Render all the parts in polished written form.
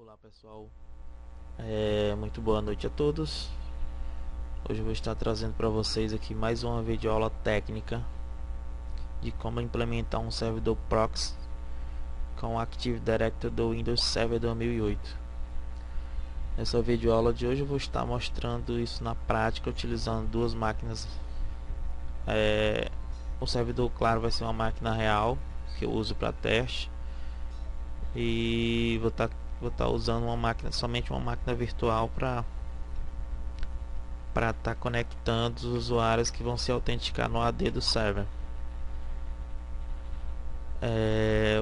Olá pessoal, muito boa noite a todos. Hoje eu vou estar trazendo para vocês aqui mais uma videoaula técnica de como implementar um servidor proxy com o Active Directory do Windows Server 2008. Nessa videoaula de hoje eu vou estar mostrando isso na prática utilizando duas máquinas. O servidor, claro, vai ser uma máquina real que eu uso para teste, e vou estar usando somente uma máquina virtual para estar conectando os usuários que vão se autenticar no AD do server.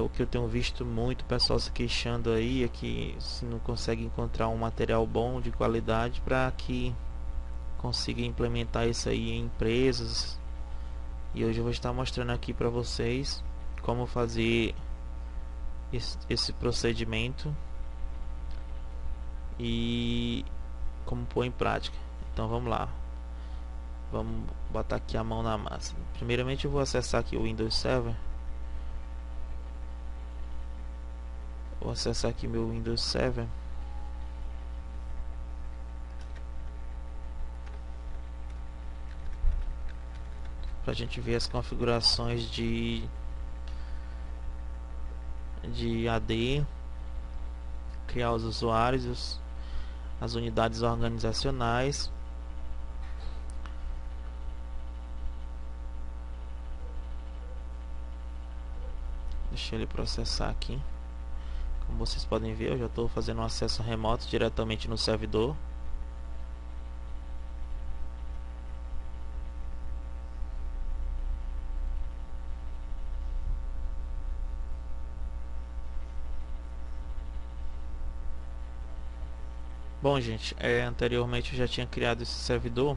O que eu tenho visto muito pessoal se queixando aí é que se não consegue encontrar um material bom de qualidade para que consiga implementar isso aí em empresas. E hoje eu vou estar mostrando aqui para vocês como fazer esse procedimento e como pôr em prática. Então vamos lá, vamos botar aqui a mão na massa. Primeiramente eu vou acessar aqui o Windows Server. Vou acessar aqui meu Windows Server. Para a gente ver as configurações de AD, criar os usuários, as unidades organizacionais. Deixa ele processar aqui. Como vocês podem ver, eu já estou fazendo um acesso remoto diretamente no servidor. Bom, gente, anteriormente eu já tinha criado esse servidor,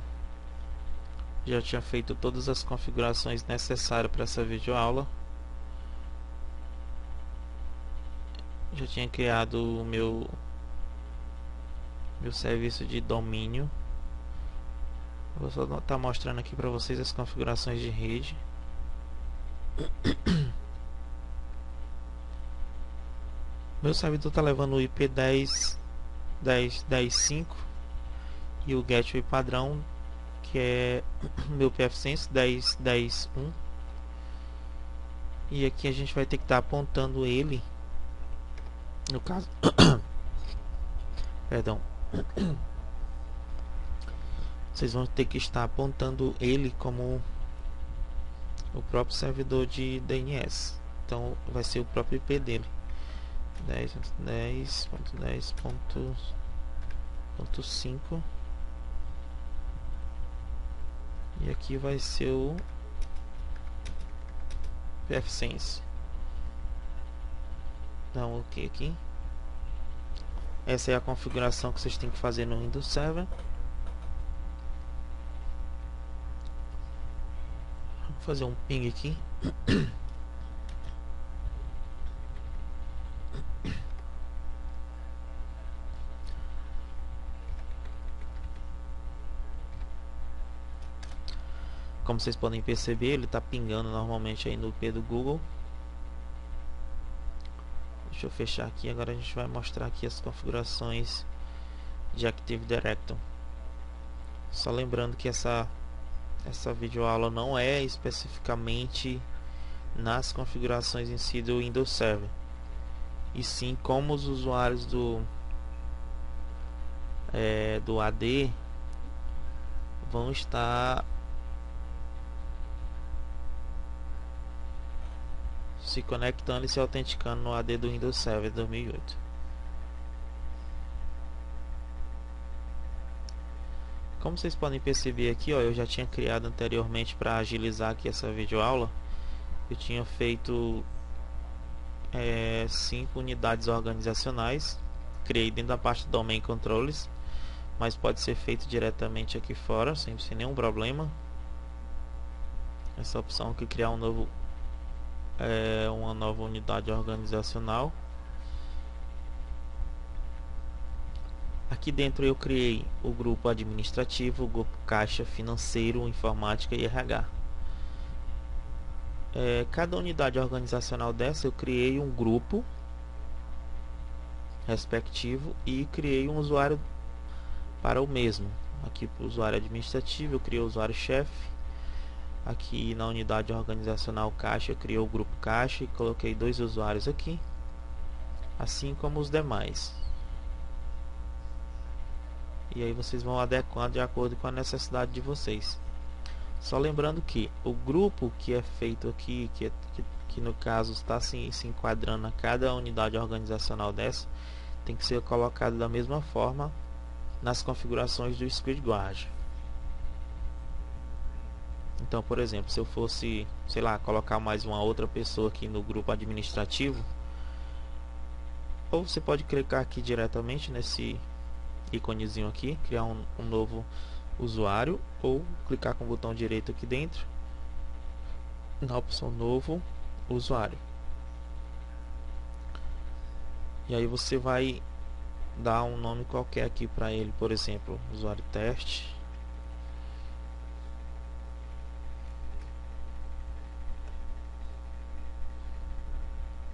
já tinha feito todas as configurações necessárias para essa videoaula. Já tinha criado o meu serviço de domínio. Vou só estar mostrando aqui para vocês as configurações de rede. Meu servidor está levando o IP 10.10.10.5 e o gateway padrão, que é meu pfSense 10.10.1. E aqui a gente vai ter que estar apontando ele, no caso perdão, vocês vão ter que estar apontando ele como o próprio servidor de DNS. Então vai ser o próprio IP dele, 10.10.10.5, e aqui vai ser o pfSense. Dá um OK aqui. Essa é a configuração que vocês têm que fazer no Windows Server. Vou fazer um ping aqui. Como vocês podem perceber, ele está pingando normalmente aí no IP do Google. Deixa eu fechar aqui. Agora a gente vai mostrar aqui as configurações de Active Directory. Só lembrando que essa videoaula não é especificamente nas configurações em si do Windows Server, e sim como os usuários do AD vão estar se conectando e se autenticando no AD do Windows Server 2008. Como vocês podem perceber aqui, ó, eu já tinha criado anteriormente para agilizar aqui essa videoaula. Eu tinha feito 5 unidades organizacionais, criei dentro da parte do Domain Controllers, mas pode ser feito diretamente aqui fora, sem nenhum problema. Essa opção aqui, criar uma nova unidade organizacional. Aqui dentro eu criei o grupo administrativo, o grupo caixa, financeiro, informática e RH. Cada unidade organizacional dessa eu criei um grupo respectivo e criei um usuário para o mesmo. Aqui para o usuário administrativo eu criei o usuário chefe. Aqui na unidade organizacional caixa eu criei o grupo caixa e coloquei 2 usuários aqui, assim como os demais. E aí vocês vão adequando de acordo com a necessidade de vocês. Só lembrando que o grupo que é feito aqui, que no caso está se enquadrando a cada unidade organizacional dessa, tem que ser colocado da mesma forma nas configurações do Squid Guard. Então, por exemplo, se eu fosse, sei lá, colocar mais uma outra pessoa aqui no grupo administrativo, ou você pode clicar aqui diretamente nesse íconezinho aqui, criar um novo usuário, ou clicar com o botão direito aqui dentro na opção novo usuário. E aí você vai dar um nome qualquer aqui para ele, por exemplo, usuário teste.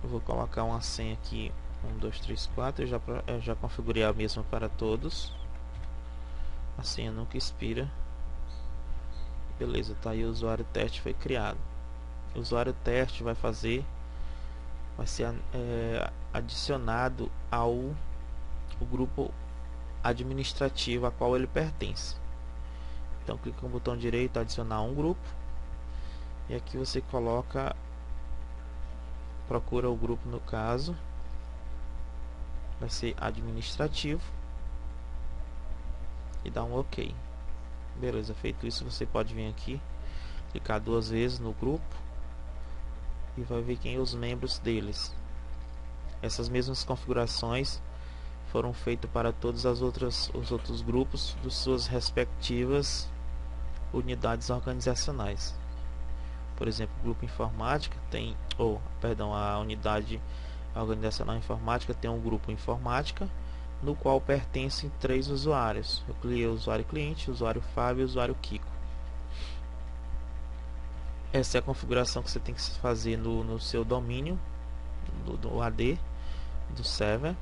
Eu vou colocar uma senha aqui, 1, 2, 3, 4. Eu já configurei a mesma para todos. A senha nunca expira. Beleza, tá aí, o usuário teste foi criado. O usuário teste vai ser adicionado ao grupo administrativo a qual ele pertence. Então clica no botão direito, adicionar um grupo, e aqui você procura o grupo, no caso vai ser administrativo, e dá um OK. Beleza, feito isso, você pode vir aqui, clicar 2 vezes no grupo e vai ver quem os membros deles. Essas mesmas configurações foram feitas para todos os outros grupos de suas respectivas unidades organizacionais. Por exemplo, o grupo informática tem, a unidade organizacional informática tem um grupo informática, no qual pertencem 3 usuários. Eu criei o usuário cliente, o usuário Fábio e o usuário Kiko. Essa é a configuração que você tem que fazer no seu domínio do AD, do server.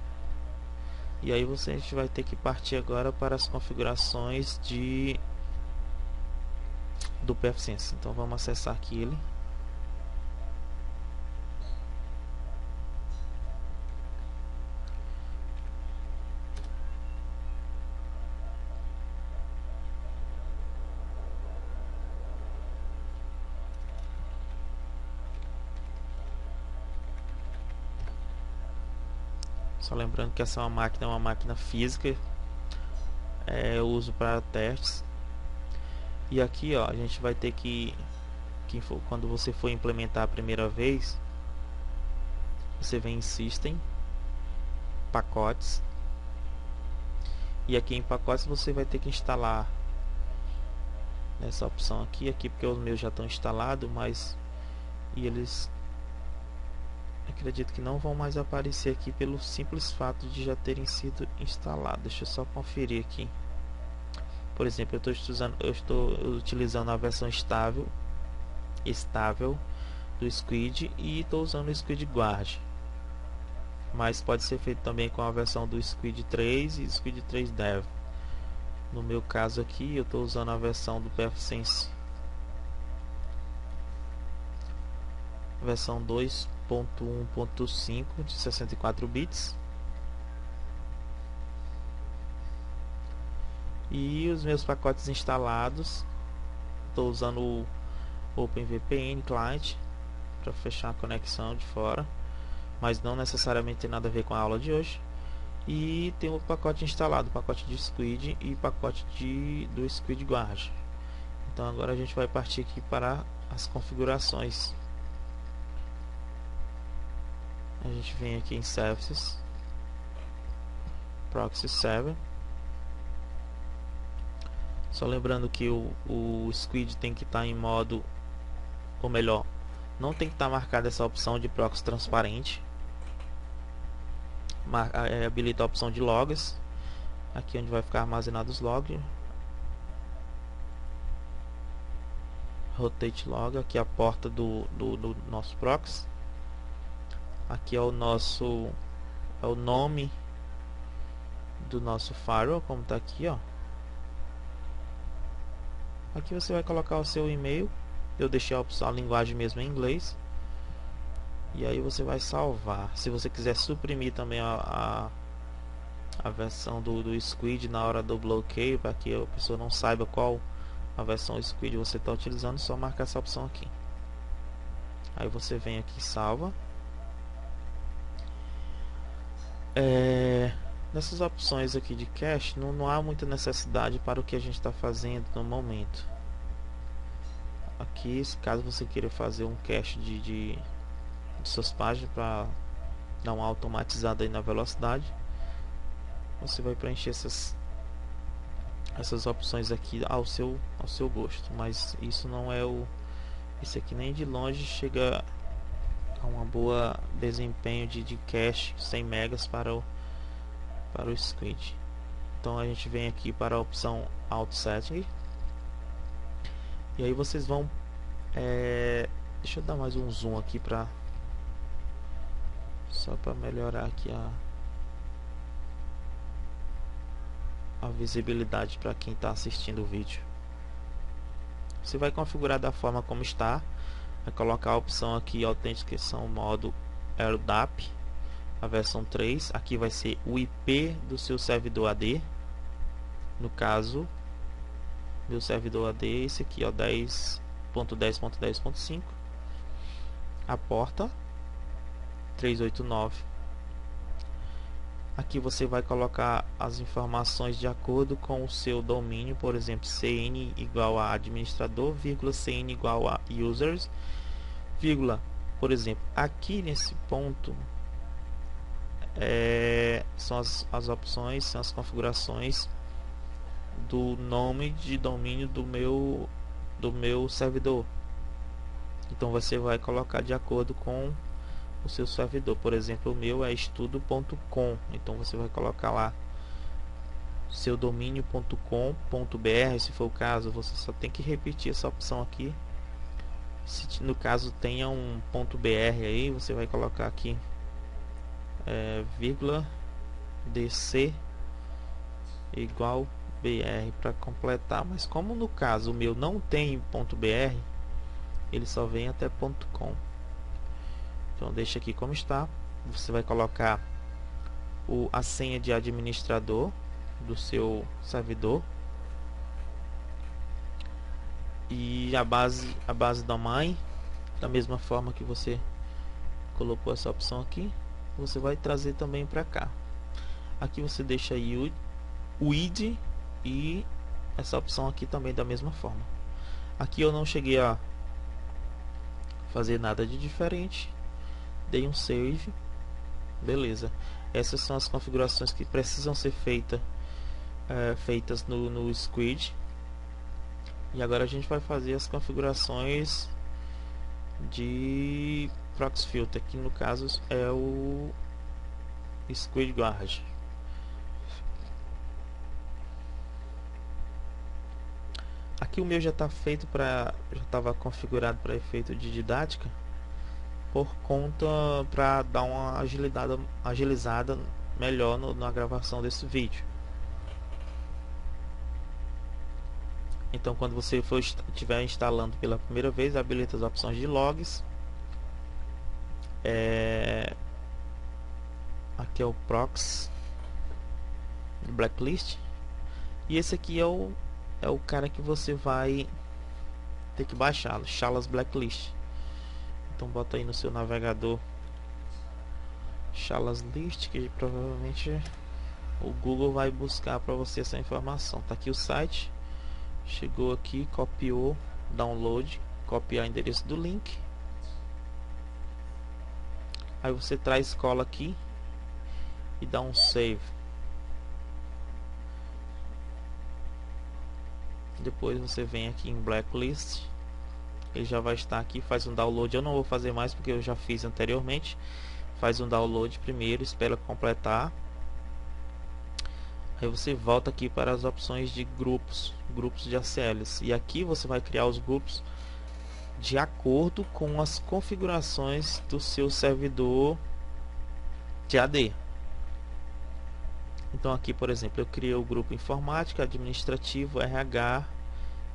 E aí a gente vai ter que partir agora para as configurações do pfSense. Então vamos acessar aqui ele. Só lembrando que essa é uma máquina física, eu uso para testes. E aqui, ó, a gente vai ter quando você for implementar a primeira vez, você vem em System, Pacotes, e aqui em Pacotes você vai ter que instalar nessa opção aqui porque os meus já estão instalados, e eles acredito que não vão mais aparecer aqui pelo simples fato de já terem sido instalados. Deixa eu só conferir aqui. Por exemplo, eu estou utilizando a versão estável do Squid e estou usando o Squid Guard, mas pode ser feito também com a versão do Squid 3 e Squid 3 Dev. No meu caso aqui, eu estou usando a versão do pfSense versão 2.1.5 de 64 bits. E os meus pacotes instalados, estou usando o OpenVPN Client para fechar a conexão de fora, mas não necessariamente tem nada a ver com a aula de hoje. E tem o pacote instalado, pacote de Squid e pacote do Squid Guard. Então agora a gente vai partir aqui para as configurações. A gente vem aqui em Services, Proxy Server. Só lembrando que o Squid tem que estar em modo, ou melhor, não tem que estar marcada essa opção de proxy transparente. Habilita a opção de logs, aqui onde vai ficar armazenados os logs. Rotate log, aqui é a porta do nosso proxy. Aqui é o nome do nosso firewall, como está aqui, ó. Aqui você vai colocar o seu e-mail. Eu deixei a opção, a linguagem mesmo em inglês. E aí você vai salvar. Se você quiser suprimir também a versão do Squid na hora do bloqueio, para que a pessoa não saiba qual a versão Squid você está utilizando, só marcar essa opção aqui. Aí você vem aqui e salva. Nessas opções aqui de cache, não há muita necessidade para o que a gente está fazendo no momento. Aqui, caso você queira fazer um cache de suas páginas para dar uma automatizada aí na velocidade, você vai preencher essas opções aqui ao seu gosto. Mas isso não é isso aqui nem de longe chega a uma boa desempenho de cache 100 megas para o Squid. Então a gente vem aqui para a opção Auto Setting. E aí vocês vão deixa eu dar mais um zoom aqui só para melhorar aqui a visibilidade para quem está assistindo o vídeo. Você vai configurar da forma como está, vai colocar a opção aqui autenticação modo LDAP, a versão 3. Aqui vai ser o IP do seu servidor AD. No caso, meu servidor AD é esse aqui, ó, 10.10.10.5. a porta 389. Aqui você vai colocar as informações de acordo com o seu domínio, por exemplo, cn igual a administrador, vírgula, cn igual a users, vírgula. Por exemplo, aqui nesse ponto são as opções, são as configurações do nome de domínio do meu servidor. Então você vai colocar de acordo com o seu servidor. Por exemplo, o meu é estudo.com, então você vai colocar lá seu domínio.com.br. Se for o caso, você só tem que repetir essa opção aqui. Se no caso tenha um .br aí, você vai colocar aqui vírgula dc igual br para completar. Mas como no caso o meu não tem .br, ele só vem até .com. Então deixa aqui como está. Você vai colocar a senha de administrador do seu servidor e a base da mãe, da mesma forma que você colocou essa opção aqui, você vai trazer também para cá. Aqui você deixa aí o ID e essa opção aqui também da mesma forma. Aqui eu não cheguei a fazer nada de diferente. Dei um save, beleza. Essas são as configurações que precisam ser feitas no Squid. E agora a gente vai fazer as configurações de Proxy Filter, que no caso é o Squid Guard. Aqui o meu já está feito já estava configurado para efeito de didática, por conta para dar uma agilizada melhor na gravação desse vídeo. Então quando você estiver instalando pela primeira vez, habilita as opções de logs. Aqui é o proxy blacklist, e esse aqui é o cara que você vai ter que baixar, Chalas Blacklist. Então bota aí no seu navegador Chalas List, que provavelmente o Google vai buscar para você essa informação. Tá aqui o site, chegou aqui, copiou, download, copiar o endereço do link. Aí você traz cola aqui e dá um save. Depois você vem aqui em Blacklist, ele já vai estar aqui, faz um download. Eu não vou fazer mais porque eu já fiz anteriormente. Faz um download primeiro, espera completar. Aí você volta aqui para as opções de grupos de ACLs, e aqui você vai criar os grupos de acordo com as configurações do seu servidor de AD. Então aqui, por exemplo, eu criei o grupo informática, administrativo, RH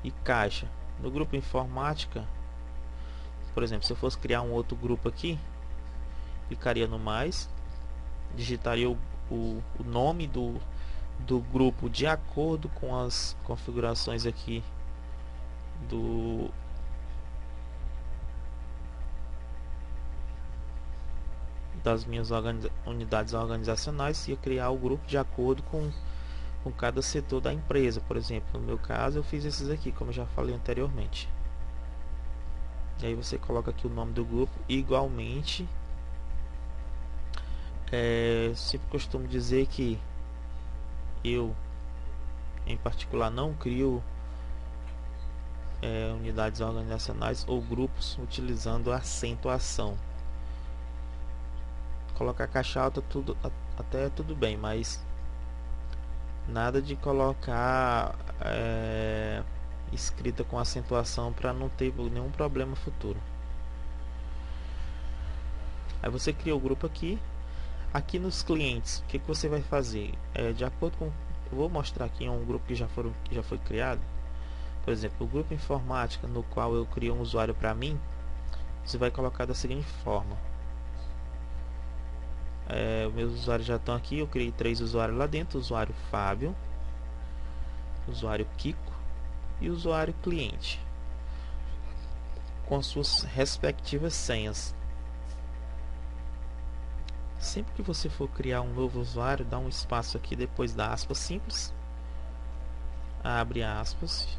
e caixa. No grupo informática, por exemplo, se eu fosse criar um outro grupo aqui, clicaria no mais, digitaria o nome do grupo de acordo com as configurações aqui das minhas unidades organizacionais, e criar o grupo de acordo com cada setor da empresa. Por exemplo, no meu caso eu fiz esses aqui, como eu já falei anteriormente. E aí você coloca aqui o nome do grupo. Igualmente, sempre costumo dizer que eu, em particular, não crio unidades organizacionais ou grupos utilizando acentuação. Colocar caixa alta até tudo bem, mas nada de colocar escrita com acentuação para não ter nenhum problema futuro. Aí você cria o grupo aqui. Aqui nos clientes, o que você vai fazer? De acordo com, eu vou mostrar aqui um grupo que já foi criado. Por exemplo, o grupo informática, no qual eu crio um usuário para mim, você vai colocar da seguinte forma. Meus usuários já estão aqui. Eu criei 3 usuários lá dentro: usuário Fábio, usuário Kiko e usuário cliente, com suas respectivas senhas. Sempre que você for criar um novo usuário, dá um espaço aqui depois da aspas simples, abre aspas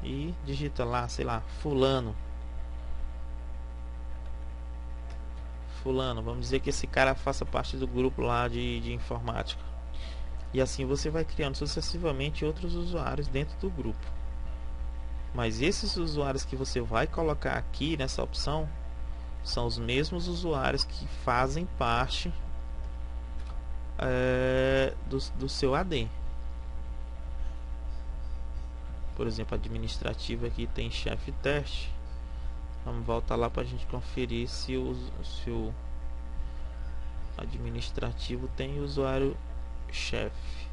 e digita lá, sei lá, fulano, vamos dizer que esse cara faça parte do grupo lá de informática. E assim você vai criando sucessivamente outros usuários dentro do grupo. Mas esses usuários que você vai colocar aqui nessa opção são os mesmos usuários que fazem parte do seu AD. Por exemplo, administrativo aqui tem chefe teste. Vamos voltar lá para a gente conferir se o administrativo tem usuário chefe.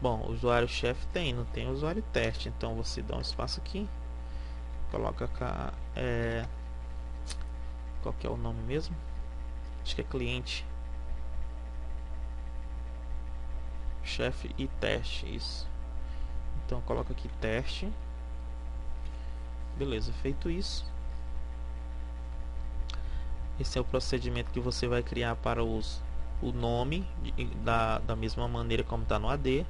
Bom, o usuário chefe não tem usuário teste. Então você dá um espaço aqui, coloca cá, qual que é o nome mesmo? Acho que é cliente, chefe e teste, isso. Então coloca aqui teste. Beleza, feito isso, esse é o procedimento que você vai criar para o nome da mesma maneira como está no AD.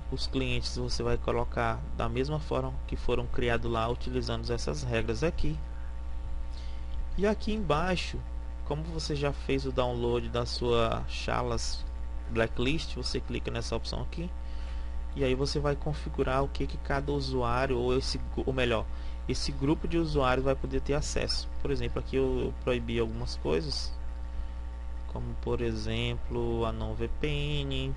Os clientes você vai colocar da mesma forma que foram criados lá, utilizando essas regras aqui. E aqui embaixo, como você já fez o download da sua Chalas Blacklist, você clica nessa opção aqui e aí você vai configurar o que cada usuário, ou melhor, esse grupo de usuários vai poder ter acesso. Por exemplo, aqui eu proibi algumas coisas, como por exemplo a não VPN.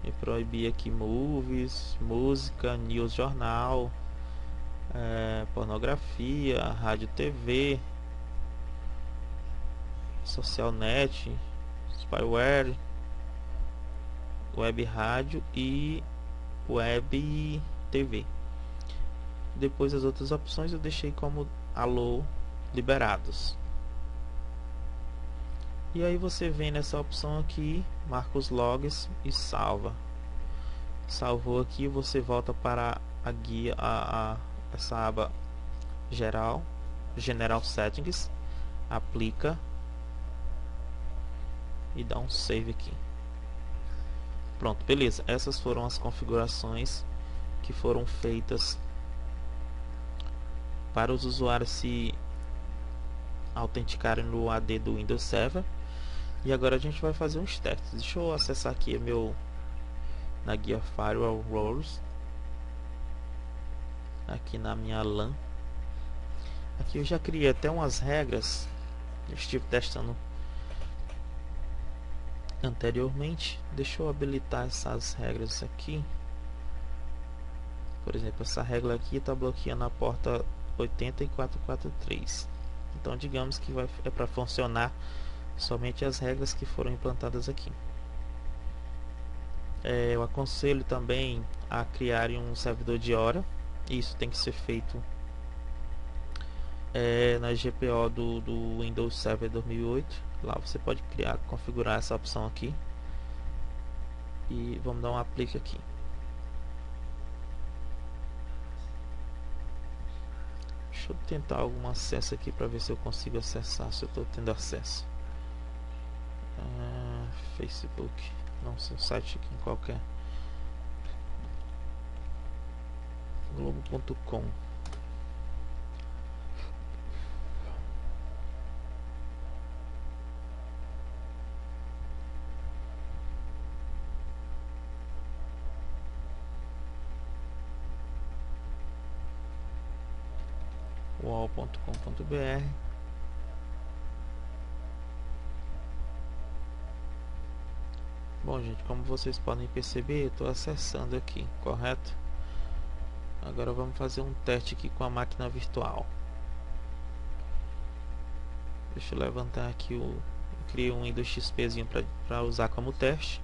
Eu proibi aqui movies, música, news, jornal, pornografia, rádio, TV, social net, spyware, web rádio e web TV. Depois as outras opções eu deixei como alô liberados. E aí você vem nessa opção aqui, marca os logs e salva. Salvou aqui, você volta para a guia, essa aba geral, General Settings, aplica e dá um save aqui. Pronto, beleza. Essas foram as configurações que foram feitas para os usuários se autenticarem no AD do Windows Server. E agora a gente vai fazer uns testes. Deixa eu acessar aqui na guia Firewall Rules, aqui na minha LAN. Aqui eu já criei até umas regras, eu estive testando anteriormente. Deixa eu habilitar essas regras aqui. Por exemplo, essa regra aqui está bloqueando a porta 8443. Então digamos que é para funcionar somente as regras que foram implantadas aqui. Eu aconselho também a criarem um servidor de hora. Isso tem que ser feito na GPO do Windows Server 2008. Lá você pode configurar essa opção aqui. E vamos dar um aplique aqui. Deixa eu tentar algum acesso aqui para ver se eu consigo acessar, se eu estou tendo acesso. Facebook, não sei, um site aqui qualquer. Globo.com. wall.com.br. Bom, gente, como vocês podem perceber, eu estou acessando aqui, correto? Agora vamos fazer um teste aqui com a máquina virtual. Deixa eu levantar aqui eu criei um Windows XPzinho para usar como teste.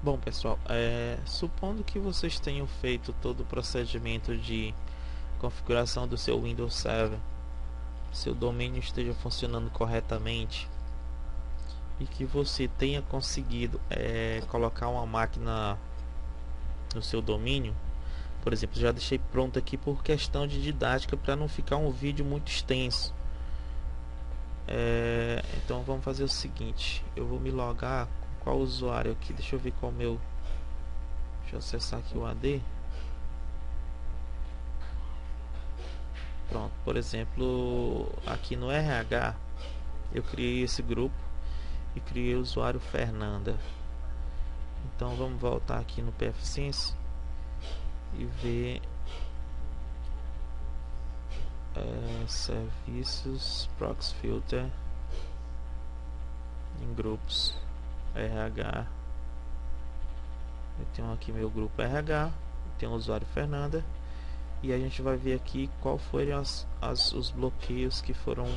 Bom, pessoal, supondo que vocês tenham feito todo o procedimento de configuração do seu Windows Server, seu domínio esteja funcionando corretamente e que você tenha conseguido colocar uma máquina no seu domínio. Por exemplo, já deixei pronto aqui por questão de didática para não ficar um vídeo muito extenso. Então vamos fazer o seguinte, eu vou me logar com qual usuário aqui, deixa eu ver qual meu, deixa eu acessar aqui o AD. Pronto, por exemplo, aqui no RH eu criei esse grupo e criei o usuário Fernanda. Então vamos voltar aqui no pfSense e ver serviços, proxy filter, em grupos, RH. Eu tenho aqui meu grupo RH, tem o usuário Fernanda, e a gente vai ver aqui qual foram os bloqueios que foram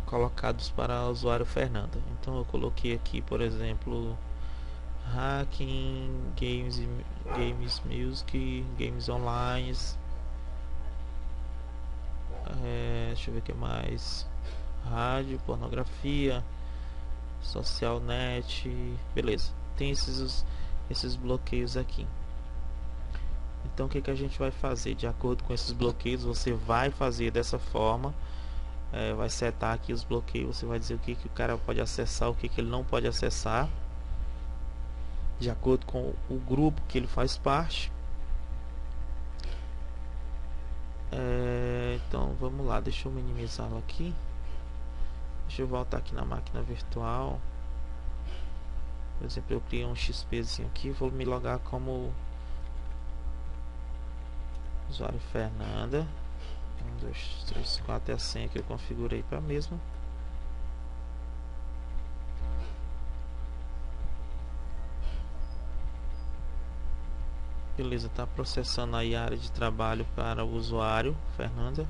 colocados para o usuário Fernanda. Então eu coloquei aqui, por exemplo, hacking, games music, games online, deixa eu ver o que mais, rádio, pornografia, social net, beleza, tem esses bloqueios aqui. Então o que a gente vai fazer? De acordo com esses bloqueios, você vai fazer dessa forma, vai setar aqui os bloqueios, você vai dizer o que o cara pode acessar, o que ele não pode acessar, de acordo com o grupo que ele faz parte. Então vamos lá, deixa eu minimizá-lo aqui, deixa eu voltar aqui na máquina virtual. Por exemplo, eu criei um XPzinho aqui, vou me logar como usuário Fernanda. 1, 2, 3, 4 é a senha que eu configurei para mesmo. Beleza, está processando aí a área de trabalho para o usuário Fernanda.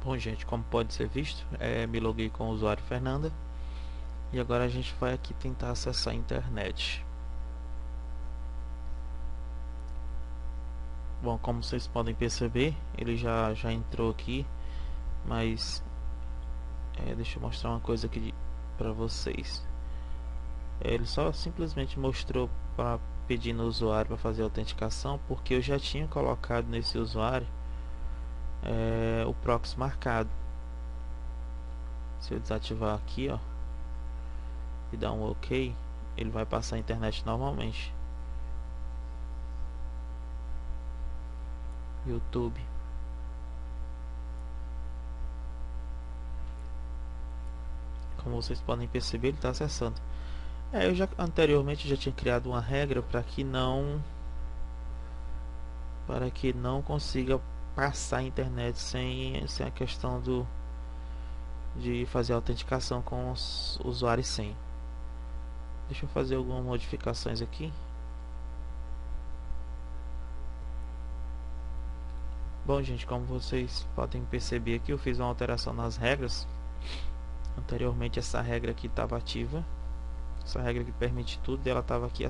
Bom, gente, como pode ser visto, me loguei com o usuário Fernanda e agora a gente vai aqui tentar acessar a internet. Bom, como vocês podem perceber, ele já entrou aqui, mas deixa eu mostrar uma coisa aqui para vocês. Ele só simplesmente mostrou para pedir no usuário para fazer a autenticação, porque eu já tinha colocado nesse usuário o proxy marcado. Se eu desativar aqui, ó, e dar um OK, ele vai passar a internet normalmente. YouTube. Como vocês podem perceber, ele está acessando. Eu já anteriormente já tinha criado uma regra para que não consiga passar a internet sem a questão de fazer a autenticação com os usuários e senha. Deixa eu fazer algumas modificações aqui. Bom, gente, como vocês podem perceber aqui, eu fiz uma alteração nas regras. Anteriormente essa regra aqui estava ativa, essa regra que permite tudo, ela estava aqui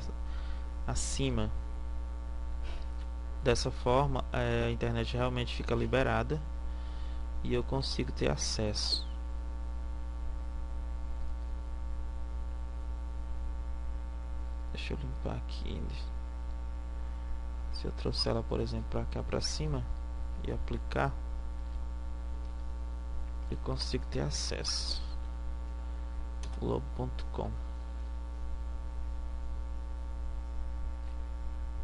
acima. Dessa forma a internet realmente fica liberada e eu consigo ter acesso. Deixa eu limpar aqui. Se eu trouxer ela, por exemplo, para cá para cima e aplicar, eu consigo ter acesso. Globo.com.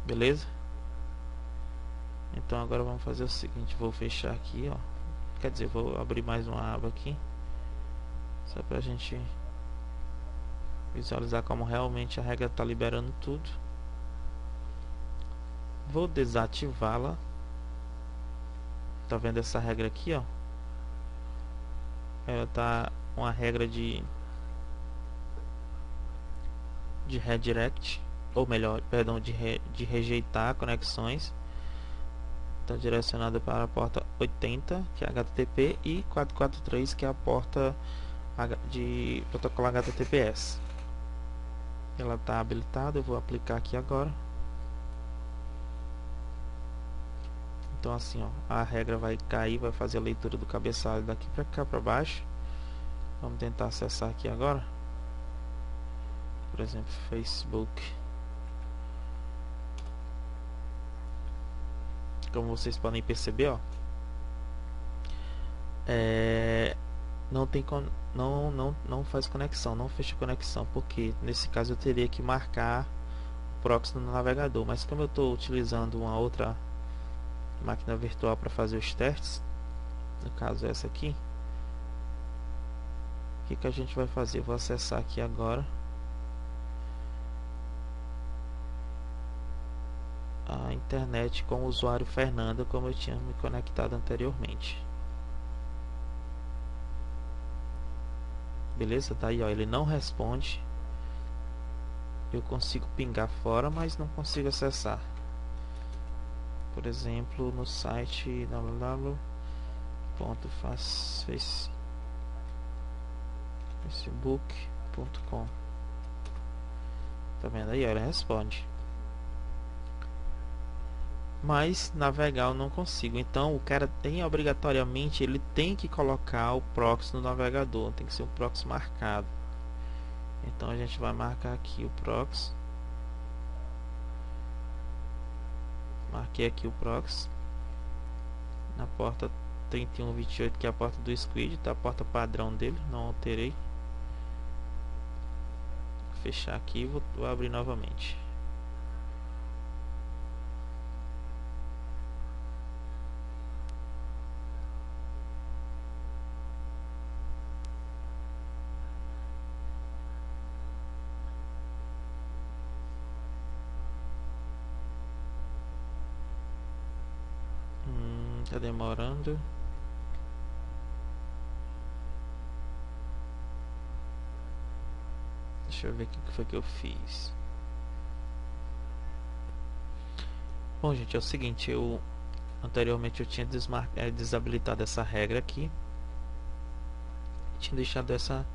Beleza? Então agora vamos fazer o seguinte, vou fechar aqui, ó. Quer dizer, vou abrir mais uma aba aqui, só pra gente visualizar como realmente a regra está liberando tudo. Vou desativá-la. Tá vendo essa regra aqui, ó? Ela tá uma regra de redirect, ou melhor, perdão, de rejeitar conexões. Está direcionada para a porta 80, que é HTTP, e 443, que é a porta de protocolo HTTPS. Ela está habilitada, eu vou aplicar aqui agora. Então assim, ó, a regra vai cair, vai fazer a leitura do cabeçalho daqui para cá para baixo. Vamos tentar acessar aqui agora. Por exemplo, Facebook. Como vocês podem perceber, ó, não faz conexão, não fecha conexão, porque nesse caso eu teria que marcar o proxy no navegador, mas como eu estou utilizando uma outra máquina virtual para fazer os testes, no caso essa aqui, o que a gente vai fazer? Eu vou acessar aqui agora a internet com o usuário Fernanda, como eu tinha me conectado anteriormente. Beleza? Daí, ó, ele não responde. Eu consigo pingar fora, mas não consigo acessar. Por exemplo, no site www.facebook.com. Tá vendo aí? Ele responde. Mas navegar eu não consigo. Então o cara tem obrigatoriamente, ele tem que colocar o proxy no navegador. Tem que ser um proxy marcado. Então a gente vai marcar aqui o proxy. Marquei aqui o proxy na porta 3128, que é a porta do Squid, tá? A porta padrão dele, não alterei. Vou fechar aqui e vou abrir novamente. Tá demorando. Deixa eu ver o que foi que eu fiz. Bom, gente, é o seguinte, anteriormente eu tinha desabilitado essa regra aqui. Tinha deixado essa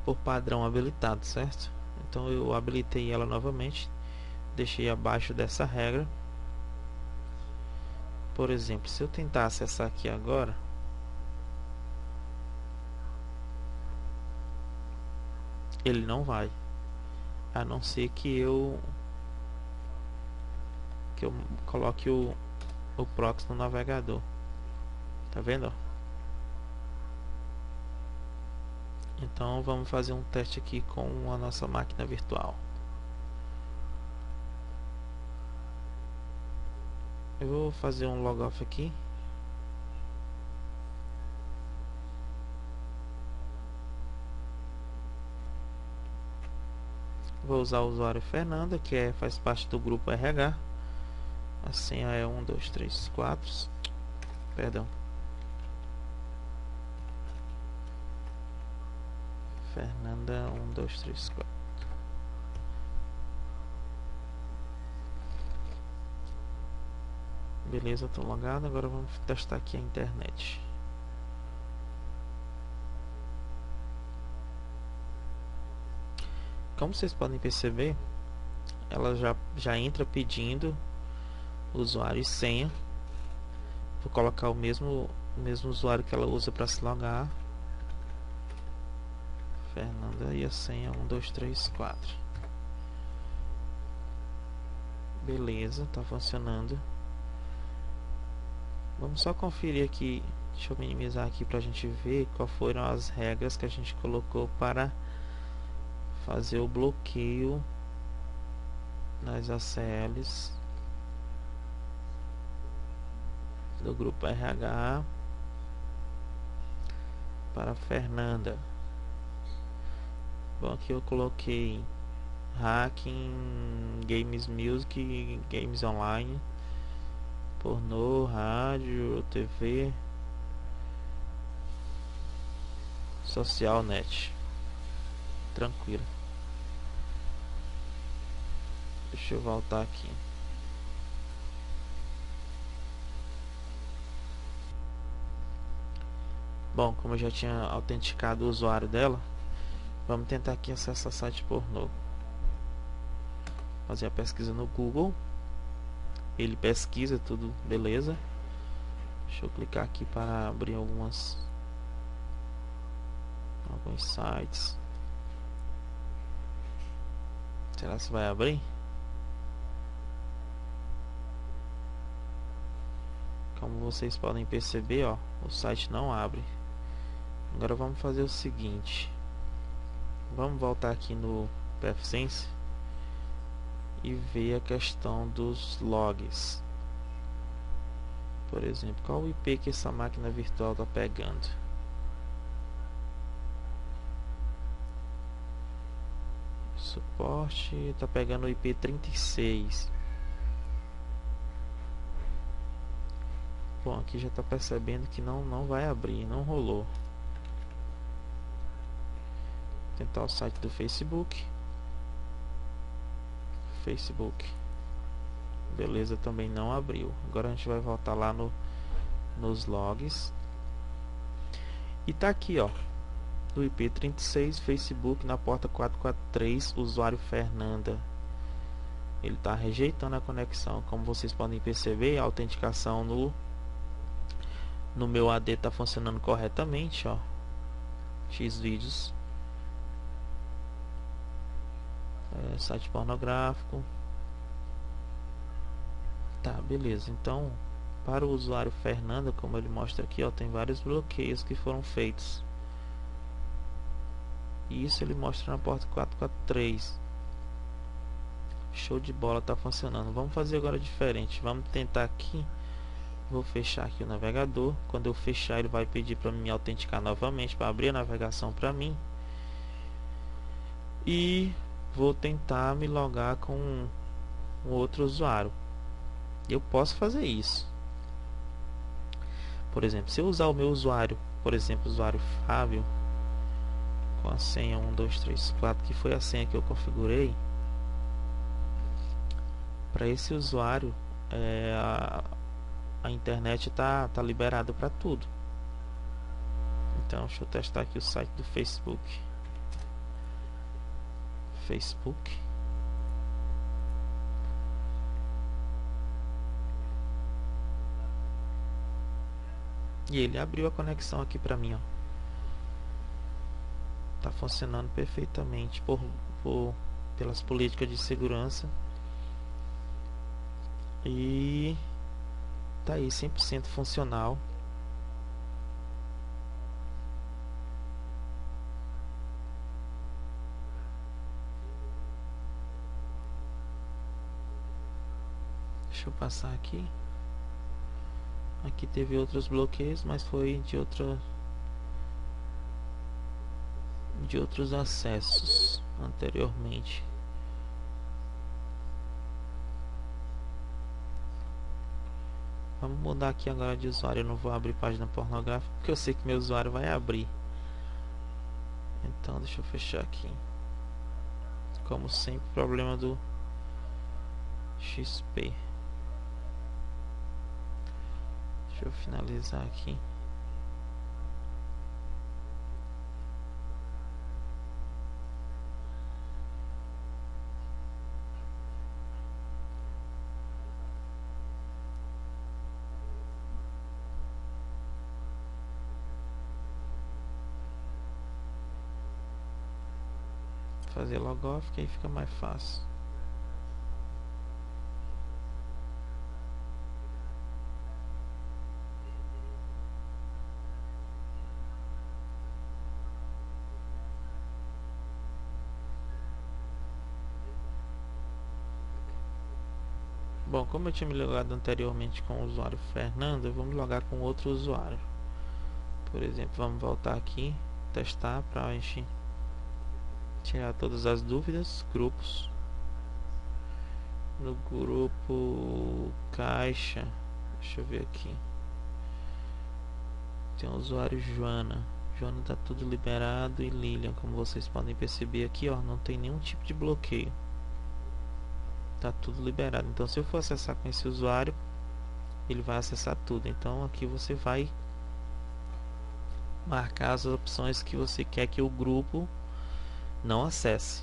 por padrão habilitado, certo? Então eu habilitei ela novamente, deixei abaixo dessa regra. Por exemplo, se eu tentar acessar aqui agora, ele não vai, a não ser que eu coloque o proxy no navegador. Tá vendo? Então vamos fazer um teste aqui com a nossa máquina virtual. Eu vou fazer um logoff aqui. Vou usar o usuário Fernanda, faz parte do grupo RH. A senha é 1, 2, 3, 4. Perdão. Fernanda 1, 2, 3, 4. Beleza, tô logado. Agora vamos testar aqui a internet. Como vocês podem perceber, ela já entra pedindo usuário e senha. Vou colocar o mesmo usuário que ela usa para se logar. Fernanda e a senha 1, 2, 3, 4. Beleza, tá funcionando. Vamos só conferir aqui. Deixa eu minimizar aqui para a gente ver quais foram as regras que a gente colocou para fazer o bloqueio nas ACLs do grupo RH para Fernanda. Bom, aqui eu coloquei hacking, games, music, games online, pornô, rádio, TV, social net. Tranquilo. Deixa eu voltar aqui. Bom, como eu já tinha autenticado o usuário dela, vamos tentar aqui acessar site pornô. Fazer a pesquisa no Google. Ele pesquisa tudo, beleza. Deixa eu clicar aqui para abrir alguns sites. Será que vai abrir? Como vocês podem perceber, ó, o site não abre. Agora vamos fazer o seguinte. Vamos voltar aqui no PFSense e ver a questão dos logs. Por exemplo, qual o IP que essa máquina virtual está pegando? Suporte está pegando o IP 36. Bom, aqui já está percebendo que não vai abrir, não rolou. Vou tentar o site do Facebook. Beleza, também não abriu. Agora a gente vai voltar lá nos logs. E tá aqui, ó, do IP 36, Facebook na porta 443, usuário Fernanda. Ele está rejeitando a conexão. Como vocês podem perceber, a autenticação no meu AD está funcionando corretamente, ó. Xvideos, site pornográfico. Tá, beleza. Então, para o usuário Fernanda, como ele mostra aqui, ó, tem vários bloqueios que foram feitos. E isso ele mostra na porta 443. Show de bola, tá funcionando. Vamos fazer agora diferente. Vamos tentar aqui. Vou fechar aqui o navegador. Quando eu fechar, ele vai pedir para me autenticar novamente, para abrir a navegação para mim. E vou tentar me logar com um outro usuário. Eu posso fazer isso. Por exemplo, se eu usar o meu usuário, por exemplo, o usuário Fábio, com a senha 1, 2, 3, 4, que foi a senha que eu configurei, para esse usuário, a internet tá liberada para tudo. Então, deixa eu testar aqui o site do Facebook. E ele abriu a conexão aqui para mim, ó. Tá funcionando perfeitamente pelas políticas de segurança. E tá aí 100% funcional. Deixa eu passar aqui. Aqui teve outros bloqueios, mas foi de outros acessos anteriormente. Vamos mudar aqui agora de usuário. Eu não vou abrir página pornográfica porque eu sei que meu usuário vai abrir. Então deixa eu fechar aqui. Como sempre, problema do XP. Deixa eu finalizar aqui. Fazer logoff que aí fica mais fácil. Bom, como eu tinha me logado anteriormente com o usuário Fernando, eu vou me logar com outro usuário. Por exemplo, vamos voltar aqui, testar para a gente tirar todas as dúvidas. Grupos. No grupo caixa, deixa eu ver aqui. Tem o usuário Joana. Joana tá tudo liberado e Lilian, como vocês podem perceber aqui, ó, não tem nenhum tipo de bloqueio. Tá tudo liberado. Então, se eu for acessar com esse usuário, ele vai acessar tudo. Então, aqui você vai marcar as opções que você quer que o grupo não acesse.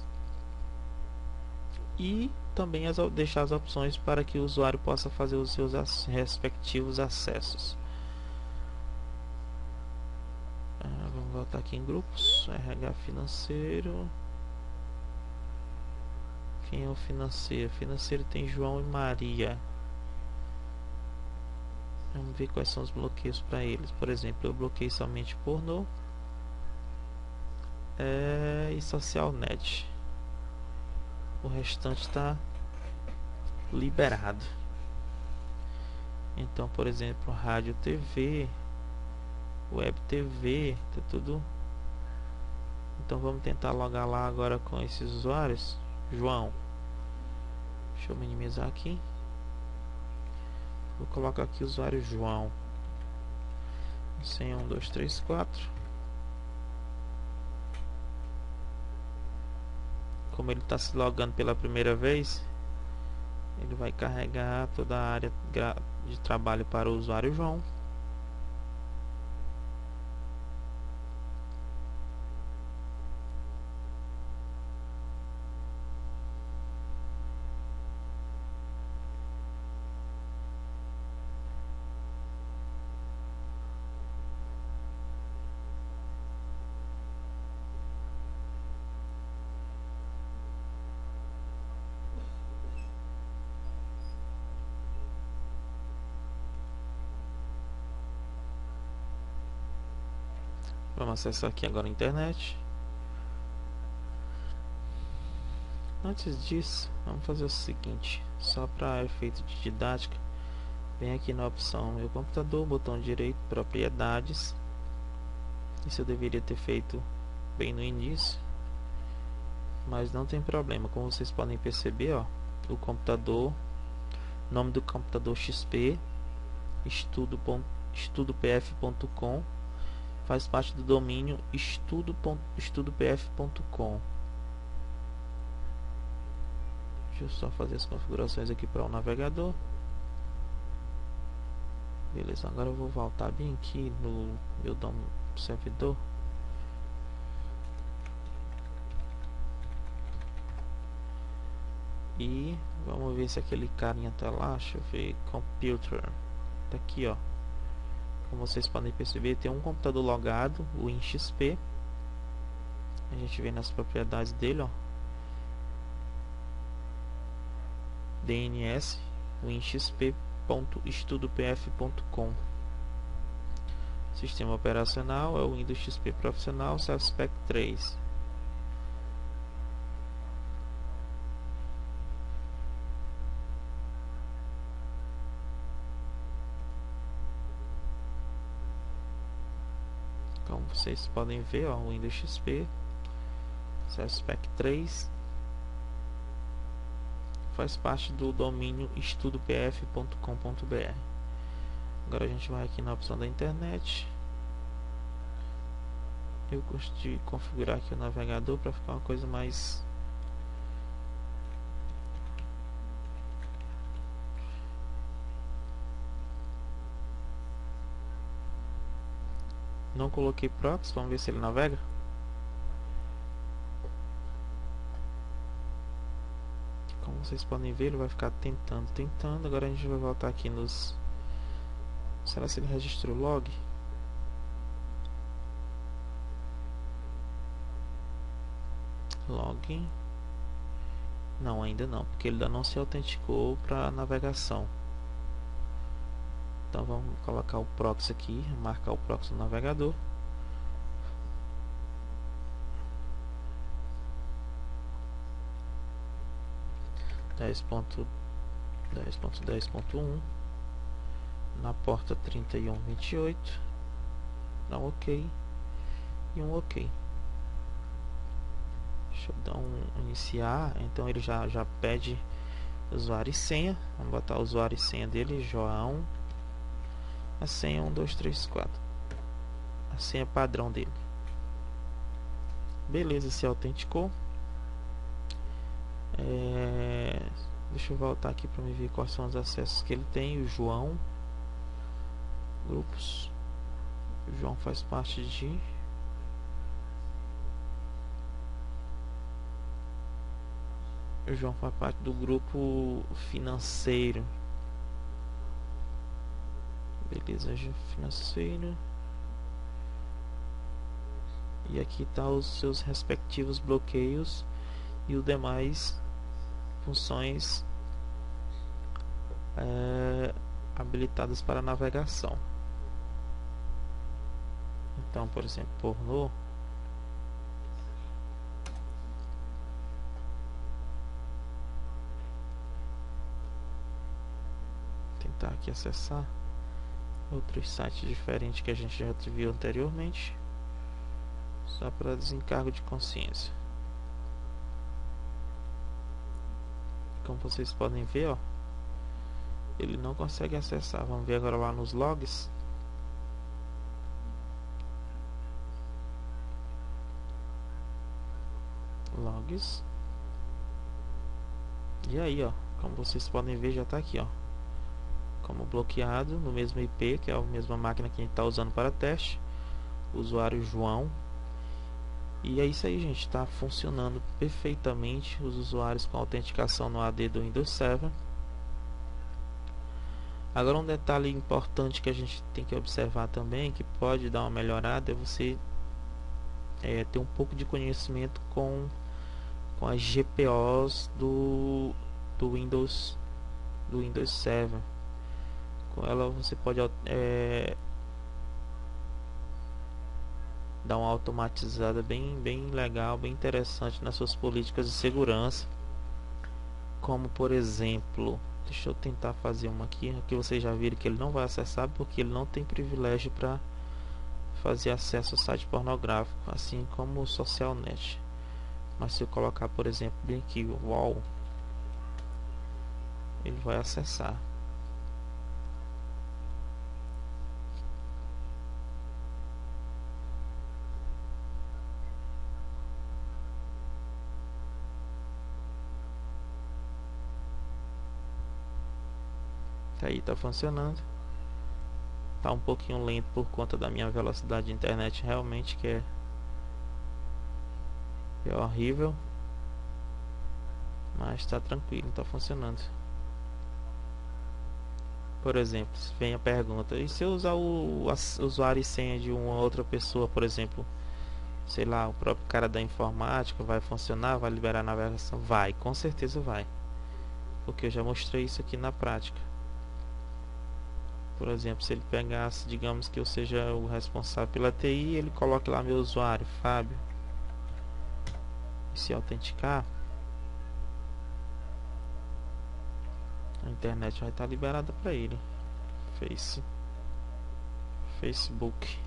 E também deixar as opções para que o usuário possa fazer os seus respectivos acessos. Vamos voltar aqui em grupos. RH financeiro. Quem é o financeiro? Financeiro tem João e Maria. Vamos ver quais são os bloqueios para eles. Por exemplo, eu bloqueei somente pornô e SocialNet. O restante está liberado. Então, por exemplo, rádio, TV, web TV, tá tudo. Então vamos tentar logar lá agora com esses usuários. João, deixa eu minimizar aqui. Vou colocar aqui o usuário João. Senha 1, 2, 3, 4. Como ele está se logando pela primeira vez, ele vai carregar toda a área de trabalho para o usuário João. Vamos acessar aqui agora a internet. Antes disso, vamos fazer o seguinte, só para efeito de didática, vem aqui na opção meu computador, botão direito, propriedades. Isso eu deveria ter feito bem no início, mas não tem problema. Como vocês podem perceber, ó, o computador, nome do computador XP, estudopf.com, faz parte do domínio estudopf.com. Deixa eu só fazer as configurações aqui para o navegador. Beleza, agora eu vou voltar bem aqui no meu servidor. E vamos ver se aquele carinha tá lá. Deixa eu ver, computer. Tá aqui, ó. Como vocês podem perceber, tem um computador logado, o WinXP. A gente vê nas propriedades dele, ó. DNS winxp.estudopf.com. Sistema operacional é o Windows XP Profissional Self-Spec 3. Como vocês podem ver, ó, o Windows XP Self-Spec 3 faz parte do domínio estudopf.com.br. Agora a gente vai aqui na opção da internet. Eu gosto de configurar aqui o navegador para ficar uma coisa mais... Não coloquei proxy, vamos ver se ele navega. Como vocês podem ver, ele vai ficar tentando. Agora a gente vai voltar aqui nos... Será que ele registrou o log? Login. Não, ainda não, porque ele ainda não se autenticou para navegação. Então vamos colocar o proxy aqui, marcar o proxy no navegador. dez ponto 10.10.1 na porta 3128. Dá um OK e um OK. Deixa eu dar um iniciar. Então ele já pede usuário e senha. Vamos botar o usuário e senha dele, João. A senha 1234. A senha padrão dele. Beleza, se autenticou. Deixa eu voltar aqui para me ver quais são os acessos que ele tem. O João. Grupos. O João faz parte de... O João faz parte do grupo financeiro. Beleza, financeiro. E aqui tá os seus respectivos bloqueios e os demais funções habilitadas para navegação. Então, por exemplo, pornô. Tentar aqui acessar outros sites diferentes que a gente já viu anteriormente, só para desencargo de consciência. Como vocês podem ver, ó, ele não consegue acessar. Vamos ver agora lá nos logs. Logs. E aí, ó, como vocês podem ver, já está aqui, ó, como bloqueado no mesmo IP, que é a mesma máquina que a gente está usando para teste. Usuário João. E é isso aí, gente, está funcionando perfeitamente os usuários com autenticação no AD do Windows 7. Agora um detalhe importante que a gente tem que observar também, que pode dar uma melhorada, é você ter um pouco de conhecimento com as GPOs do Windows 7. Com ela você pode dar uma automatizada bem legal, bem interessante nas suas políticas de segurança. Como por exemplo, deixa eu tentar fazer uma aqui vocês já viram que ele não vai acessar porque ele não tem privilégio para fazer acesso ao site pornográfico, assim como o SocialNet. Mas se eu colocar, por exemplo, bem aqui o wall, ele vai acessar. Aí tá funcionando. Tá um pouquinho lento por conta da minha velocidade de internet, realmente, que é horrível. Mas tá tranquilo, tá funcionando. Por exemplo, vem a pergunta: e se eu usar o usuário e senha de uma outra pessoa, por exemplo, sei lá, o próprio cara da informática, vai funcionar? Vai liberar a navegação? Vai, com certeza vai, porque eu já mostrei isso aqui na prática. Por exemplo, se ele pegasse, digamos que eu seja o responsável pela TI, ele coloque lá meu usuário, Fábio, e se autenticar, a internet vai estar liberada para ele. Facebook.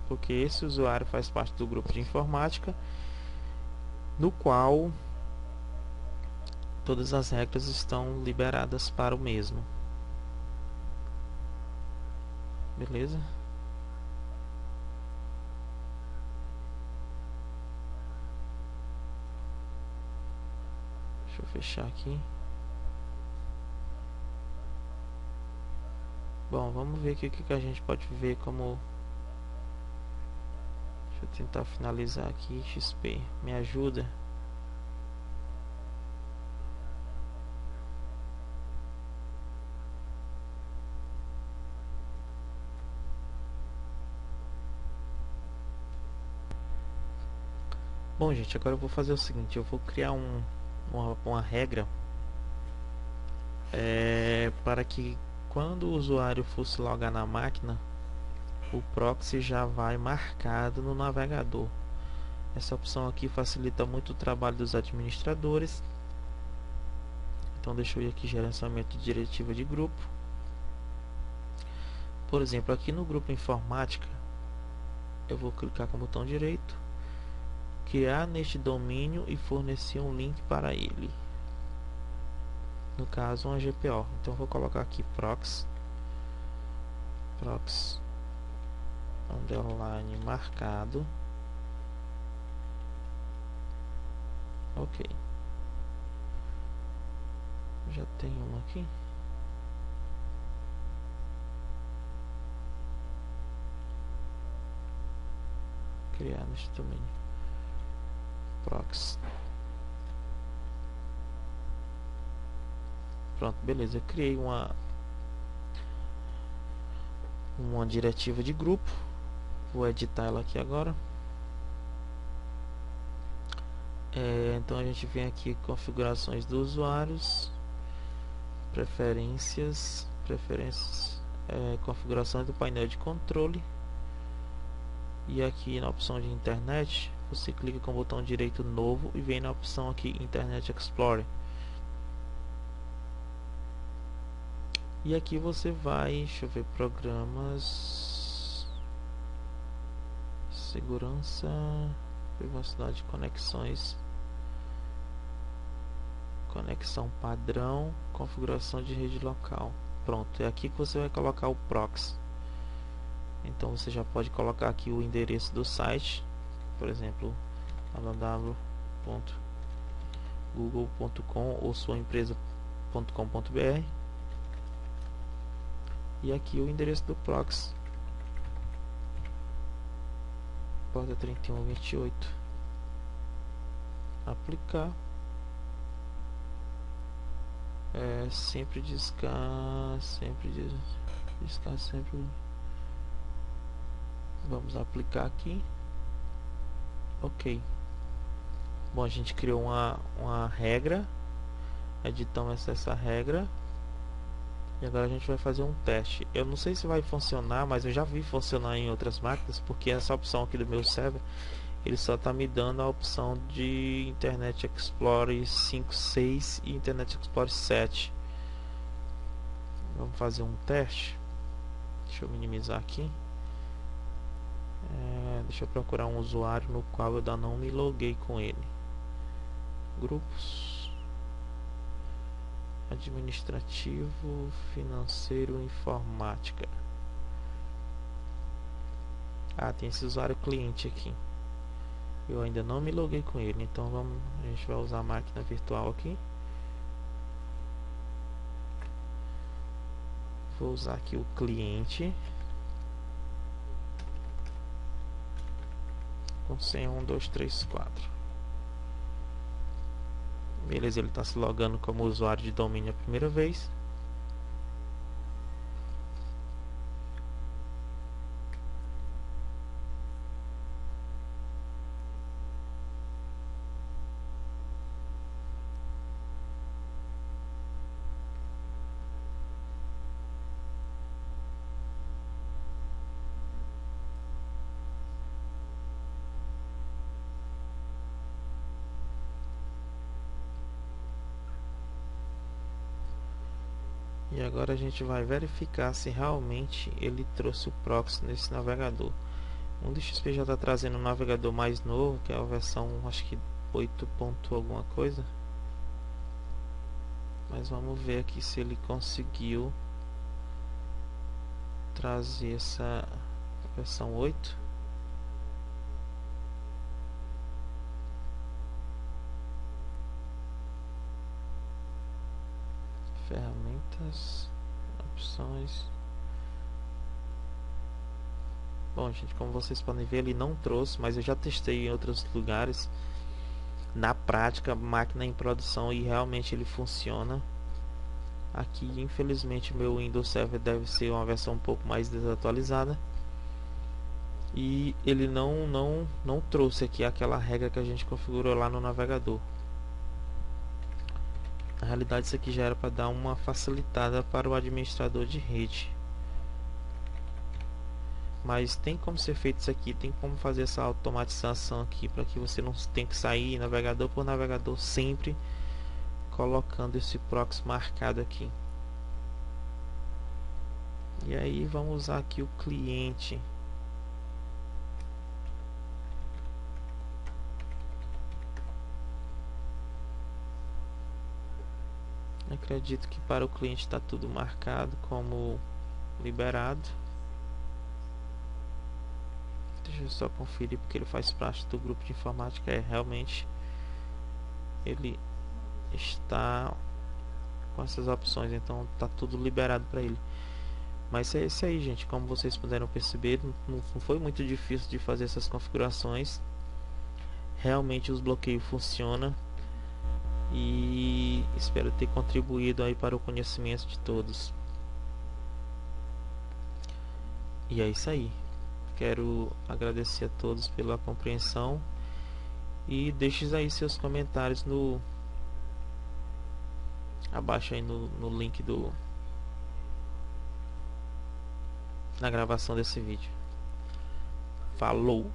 Porque esse usuário faz parte do grupo de informática no qual todas as regras estão liberadas para o mesmo. Beleza? Deixa eu fechar aqui. Bom, vamos ver aqui o que a gente pode ver como... Deixa eu tentar finalizar aqui. XP, me ajuda. Bom, gente, agora eu vou fazer o seguinte. Eu vou criar uma regra para que quando o usuário for se logar na máquina, o proxy já vai marcado no navegador. Essa opção aqui facilita muito o trabalho dos administradores. Então deixa eu ir aqui, gerenciamento de diretiva de grupo. Por exemplo, aqui no grupo informática, eu vou clicar com o botão direito, criar neste domínio e fornecer um link para ele. No caso, uma GPO. Então vou colocar aqui proxy underline marcado. Ok. Já tem uma aqui. Criar neste domínio. Proxy. Pronto, beleza. Eu criei uma diretiva de grupo. Vou editar ela aqui agora. Então a gente vem aqui, configurações dos usuários, preferências, configurações do painel de controle, e aqui na opção de internet você clica com o botão direito novo e vem na opção aqui Internet Explorer, e aqui você vai, deixa eu ver, programas, segurança, privacidade de conexões, conexão padrão, configuração de rede local. Pronto, é aqui que você vai colocar o proxy. Então você já pode colocar aqui o endereço do site, por exemplo, www.google.com ou suaempresa.com.br, e aqui o endereço do proxy, porta 3128. Aplicar. Sempre vamos aplicar aqui. Ok. Bom, a gente criou uma regra, editamos essa regra, e agora a gente vai fazer um teste. Eu não sei se vai funcionar, mas eu já vi funcionar em outras máquinas, porque essa opção aqui do meu server, ele só está me dando a opção de Internet Explorer 5.6 e Internet Explorer 7. Vamos fazer um teste. Deixa eu minimizar aqui. Deixa eu procurar um usuário no qual eu ainda não me loguei com ele. Grupos, administrativo, financeiro, informática. Tem esse usuário cliente aqui. Eu ainda não me loguei com ele, então a gente vai usar a máquina virtual aqui. Vou usar aqui o cliente com senha 1234. Beleza, ele está se logando como usuário de domínio a primeira vez. E agora a gente vai verificar se realmente ele trouxe o proxy nesse navegador. O XP já está trazendo um navegador mais novo, que é a versão, acho que 8 ponto alguma coisa. Mas vamos ver aqui se ele conseguiu trazer essa versão 8. Ferramentas, opções. Bom, gente, como vocês podem ver, ele não trouxe, mas eu já testei em outros lugares. Na prática, máquina em produção, e realmente ele funciona. Aqui, infelizmente, meu Windows Server deve ser uma versão um pouco mais desatualizada. E ele não trouxe aqui aquela regra que a gente configurou lá no navegador. Na realidade, isso aqui já era para dar uma facilitada para o administrador de rede. Mas tem como ser feito isso aqui, tem como fazer essa automatização aqui para que você não tenha que sair navegador por navegador, sempre colocando esse proxy marcado aqui. E aí vamos usar aqui o cliente. Acredito que para o cliente está tudo marcado como liberado. Deixa eu só conferir, porque ele faz parte do grupo de informática. Realmente ele está com essas opções, então está tudo liberado para ele. Mas é isso aí, gente. Como vocês puderam perceber, não foi muito difícil de fazer essas configurações. Realmente os bloqueios funcionam. E espero ter contribuído aí para o conhecimento de todos. E é isso aí. Quero agradecer a todos pela compreensão. E deixe aí seus comentários abaixo aí no link na gravação desse vídeo. Falou!